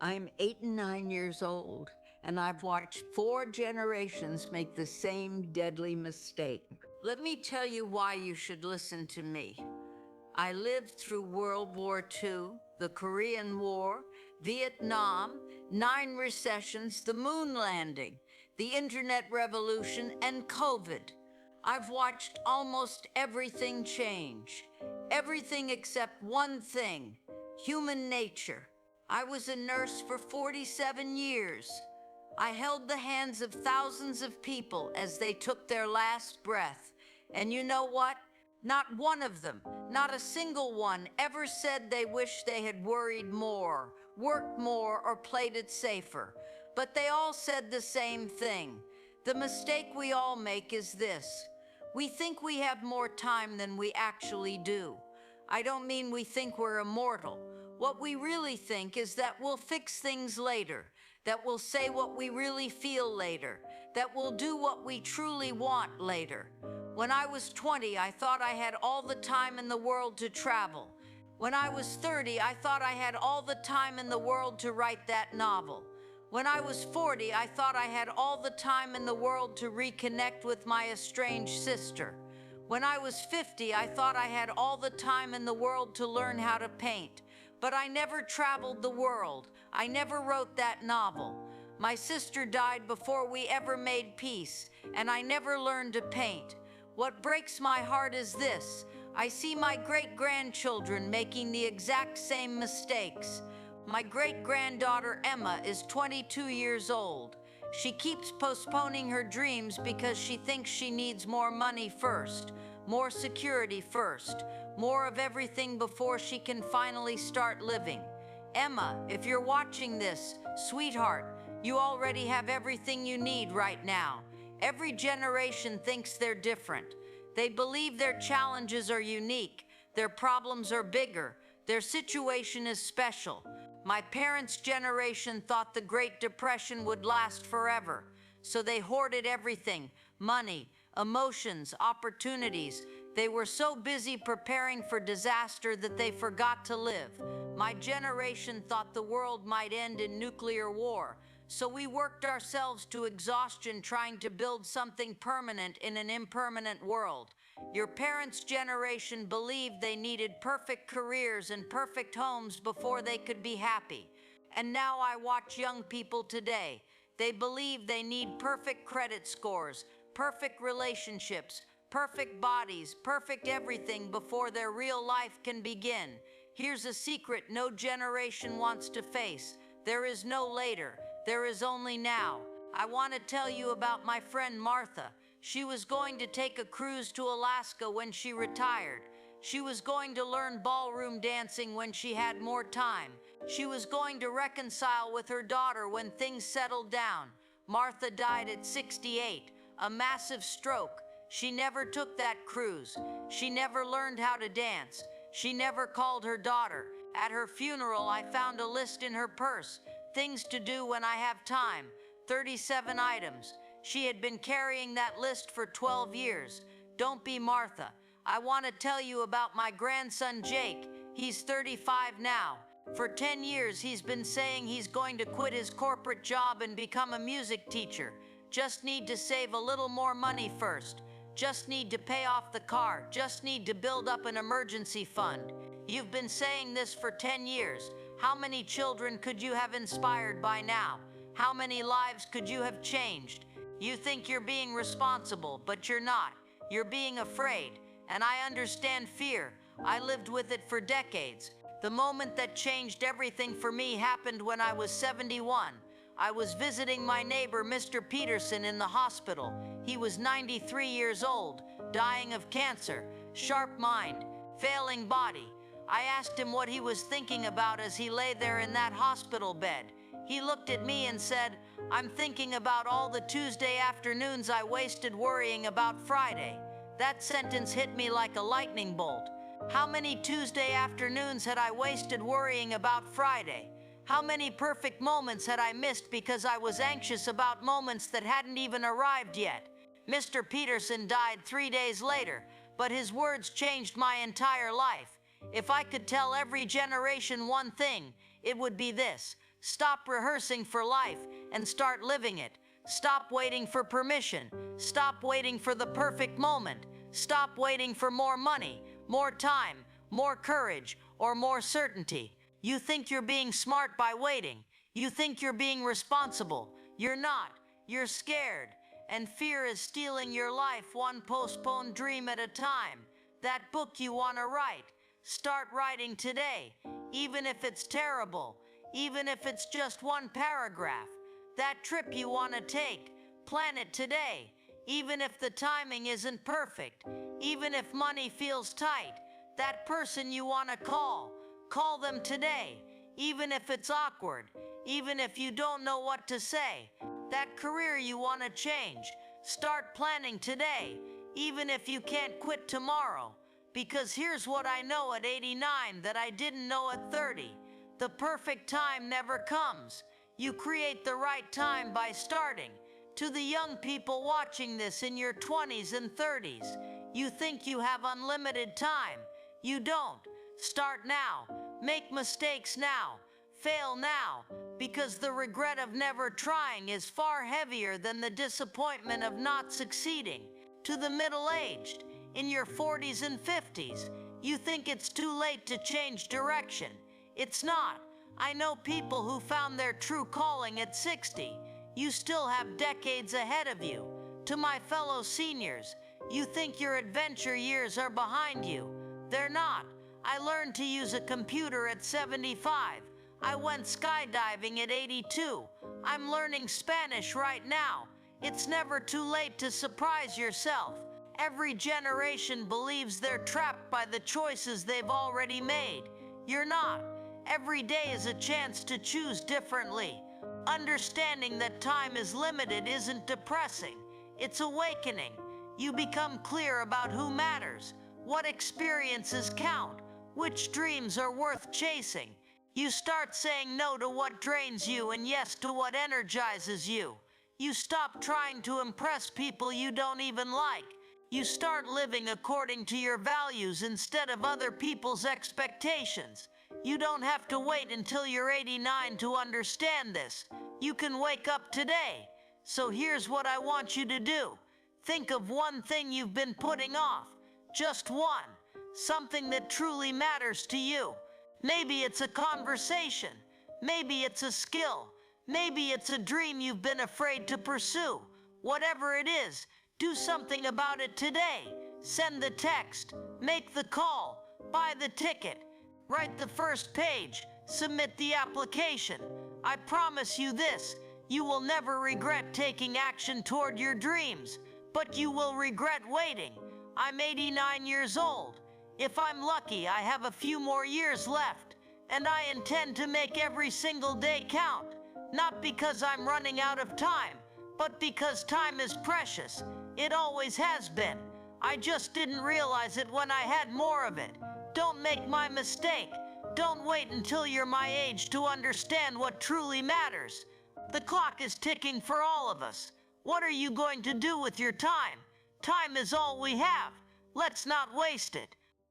I'm 8 and 9 years old, and I've watched 4 generations make the same deadly mistake. Let me tell you why you should listen to me. I lived through World War II, the Korean War, Vietnam, 9 recessions, the moon landing, the internet revolution, and COVID. I've watched almost everything change. Everything except one thing: human nature. I was a nurse for 47 years. I held the hands of thousands of people as they took their last breath. And you know what? Not one of them, not a single one, ever said they wish they had worried more, worked more, or played it safer. But they all said the same thing. The mistake we all make is this: we think we have more time than we actually do. I don't mean we think we're immortal. What we really think is that we'll fix things later, that we'll say what we really feel later, that we'll do what we truly want later. When I was 20, I thought I had all the time in the world to travel. When I was 30, I thought I had all the time in the world to write that novel. When I was 40, I thought I had all the time in the world to reconnect with my estranged sister. When I was 50, I thought I had all the time in the world to learn how to paint. But I never traveled the world. I never wrote that novel. My sister died before we ever made peace, and I never learned to paint. What breaks my heart is this: I see my great-grandchildren making the exact same mistakes. My great-granddaughter Emma is 22 years old. She keeps postponing her dreams because she thinks she needs more money first, more security first, more of everything before she can finally start living. Emma, if you're watching this, sweetheart, you already have everything you need right now. Every generation thinks they're different. They believe their challenges are unique, their problems are bigger, their situation is special. My parents' generation thought the Great Depression would last forever, so they hoarded everything: money, emotions, opportunities. They were so busy preparing for disaster that they forgot to live. My generation thought the world might end in nuclear war, so we worked ourselves to exhaustion trying to build something permanent in an impermanent world. Your parents' generation believed they needed perfect careers and perfect homes before they could be happy. And now I watch young people today. They believe they need perfect credit scores, perfect relationships, perfect bodies, perfect everything before their real life can begin. Here's a secret no generation wants to face: there is no later, there is only now. I want to tell you about my friend Martha. She was going to take a cruise to Alaska when she retired. She was going to learn ballroom dancing when she had more time. She was going to reconcile with her daughter when things settled down. Martha died at 68, a massive stroke. She never took that cruise. She never learned how to dance. She never called her daughter. At her funeral, I found a list in her purse: things to do when I have time. 37 items. She had been carrying that list for 12 years. Don't be Martha. I want to tell you about my grandson Jake. He's 35 now. For 10 years, he's been saying he's going to quit his corporate job and become a music teacher. Just need to save a little more money first. Just need to pay off the car. Just need to build up an emergency fund. You've been saying this for 10 years. How many children could you have inspired by now? How many lives could you have changed? You think you're being responsible, but you're not. You're being afraid. And I understand fear. I lived with it for decades. The moment that changed everything for me happened when I was 71. I was visiting my neighbor, Mr. Peterson, in the hospital. He was 93 years old, dying of cancer, sharp mind, failing body. I asked him what he was thinking about as he lay there in that hospital bed. He looked at me and said, "I'm thinking about all the Tuesday afternoons I wasted worrying about Friday." That sentence hit me like a lightning bolt. How many Tuesday afternoons had I wasted worrying about Friday? How many perfect moments had I missed because I was anxious about moments that hadn't even arrived yet? Mr. Peterson died 3 days later, but his words changed my entire life. If I could tell every generation one thing, it would be this: Stop rehearsing for life and start living it. Stop waiting for permission. Stop waiting for the perfect moment. Stop waiting for more money, more time, more courage, or more certainty. You think you're being smart by waiting. You think you're being responsible. You're not. You're scared. And fear is stealing your life one postponed dream at a time. That book you want to write, start writing today. Even if it's terrible, even if it's just one paragraph. That trip you want to take, plan it today. Even if the timing isn't perfect, even if money feels tight. That person you want to call them today. Even if it's awkward, even if you don't know what to say. That career you want to change, start planning today. Even if you can't quit tomorrow. Because here's what I know at 89 that I didn't know at 30. The perfect time never comes. You create the right time by starting. To the young people watching this in your 20s and 30s, you think you have unlimited time. You don't. Start now. Make mistakes now. Fail now. Because the regret of never trying is far heavier than the disappointment of not succeeding. To the middle-aged, in your 40s and 50s, you think it's too late to change direction. It's not. I know people who found their true calling at 60. You still have decades ahead of you. To my fellow seniors, you think your adventure years are behind you. They're not. I learned to use a computer at 75. I went skydiving at 82. I'm learning Spanish right now. It's never too late to surprise yourself. Every generation believes they're trapped by the choices they've already made. You're not. Every day is a chance to choose differently. Understanding that time is limited isn't depressing. It's awakening. You become clear about who matters, what experiences count, which dreams are worth chasing. You start saying no to what drains you and yes to what energizes you. You stop trying to impress people you don't even like. You start living according to your values instead of other people's expectations. You don't have to wait until you're 89 to understand this. You can wake up today. So here's what I want you to do. Think of one thing you've been putting off. Just one. Something that truly matters to you. Maybe it's a conversation. Maybe it's a skill. Maybe it's a dream you've been afraid to pursue. Whatever it is, do something about it today. Send the text, make the call, buy the ticket, write the first page, submit the application. I promise you this, you will never regret taking action toward your dreams, but you will regret waiting. I'm 89 years old. If I'm lucky, I have a few more years left, and I intend to make every single day count. Not because I'm running out of time, but because time is precious. It always has been. I just didn't realize it when I had more of it. Don't make my mistake. Don't wait until you're my age to understand what truly matters. The clock is ticking for all of us. What are you going to do with your time? Time is all we have. Let's not waste it.